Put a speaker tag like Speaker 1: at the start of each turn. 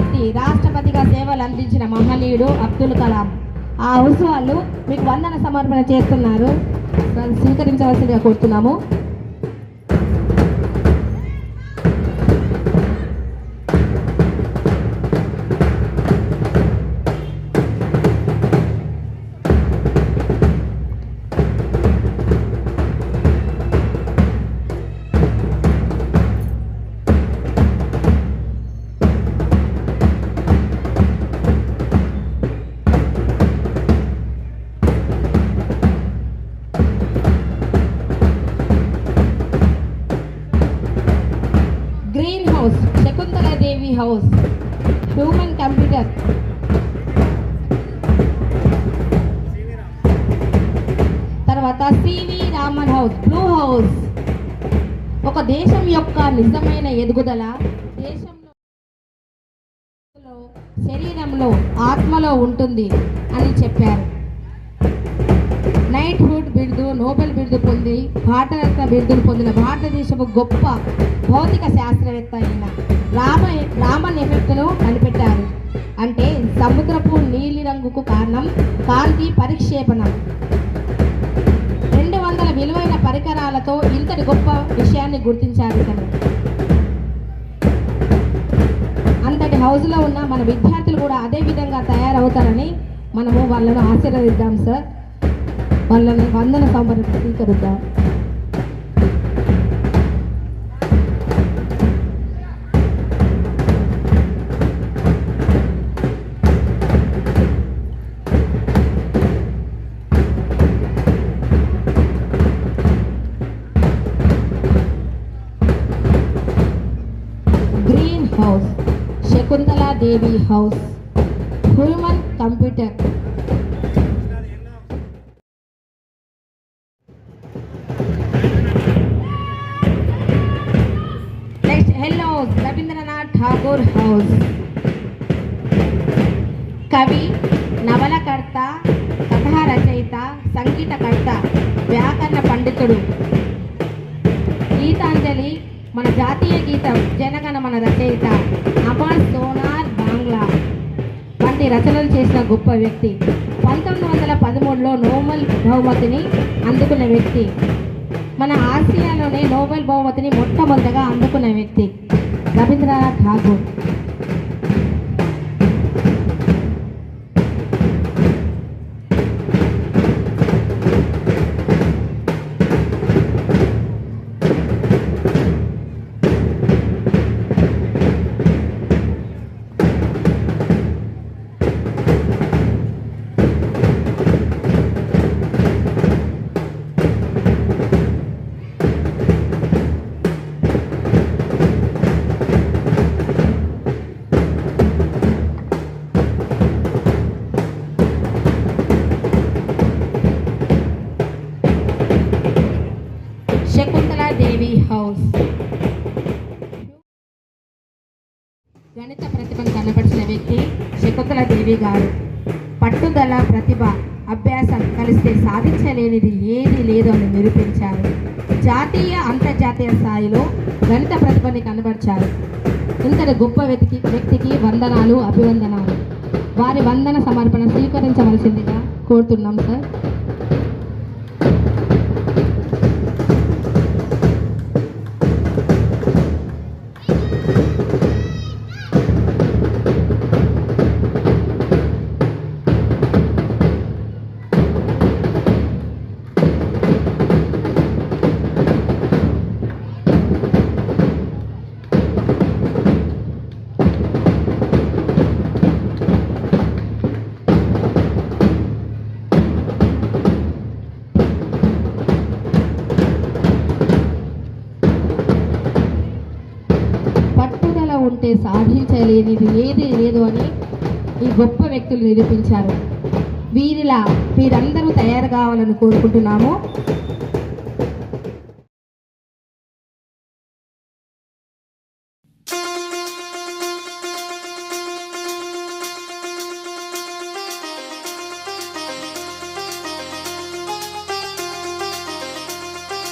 Speaker 1: వ్యక్తి, రాష్ట్రపతిగా సేవలు అందించిన మహనీయుడు అబ్దుల్ కలాం. ఆ హౌస్ వాళ్ళు మీకు వందన సమర్పణ చేస్తున్నారు, స్వీకరించవలసిందిగా కోరుతున్నాము. Green house, Shakuntala Devi house, human computer. తర్వాత C V Raman house, blue house. ఒక దేశం యొక్క నిజమైన ఎదుగుదల దేశంలో, శరీరంలో, ఆత్మలో ఉంటుంది అని చెప్పారు. నైట్హుడ్ బిరుదు, నోబెల్ బిరుదు పొంది భారతరత్న బిరుదును పొందిన భారతదేశపు గొప్ప భౌతిక శాస్త్రవేత్త అయిన రామన్ ఎఫెక్ట్ను కనిపెట్టారు. అంటే సముద్రపు నీలి రంగుకు కారణం కాంతి పరిక్షేపణం. 200 విలువైన పరికరాలతో ఇంతటి గొప్ప విషయాన్ని గుర్తించారు ఇతను. అంతటి హౌస్లో ఉన్న మన విద్యార్థులు కూడా అదే విధంగా తయారవుతారని మనము వాళ్ళను ఆశీర్వదిద్దాం సార్. వాళ్ళని వందన సమర్పణ స్వీకరిద్దాం. Green house, Shakuntala Devi house, human computer. Rabindranath Tagore house, కవి, నవలకర్త, కథా రచయిత, సంగీతకర్త, వ్యాకరణ పండితుడు, గీతాంజలి, మన జాతీయ గీతం జనగణమన రచయిత, అమర్ సోనార్ బాంగ్లా వంటి రచనలు చేసిన గొప్ప వ్యక్తి. 1913లో నోబెల్ బహుమతిని అందుకున్న వ్యక్తి. మన ఆసియాలోనే నోబెల్ బహుమతిని మొట్టమొదటిగా అందుకున్న వ్యక్తి రవీంద్రనాథ్ ఠాగూర్. శకుంతలాదేవి హౌస్, గణిత ప్రతిభను కనపరిచిన వ్యక్తి శకుంతలాదేవి గారు. పట్టుదల, ప్రతిభ, అభ్యాసం కలిస్తే సాధించలేనిది ఏది లేదు అని నిరూపించారు. జాతీయ, అంతర్జాతీయ స్థాయిలో గణిత ప్రతిభని కనబరిచారు. ఇంతటి గొప్ప వ్యక్తికి వందనాలు, అభివందనాలు. వారి వందన సమర్పణ స్వీకరించవలసిందిగా కోరుతున్నాం సార్. ఉంటే సాధించలేనిది ఏది లేదు అని ఈ గొప్ప వ్యక్తులు నిరూపించారు. వీరిలా మీరందరూ తయారు కావాలని కోరుకుంటున్నాము.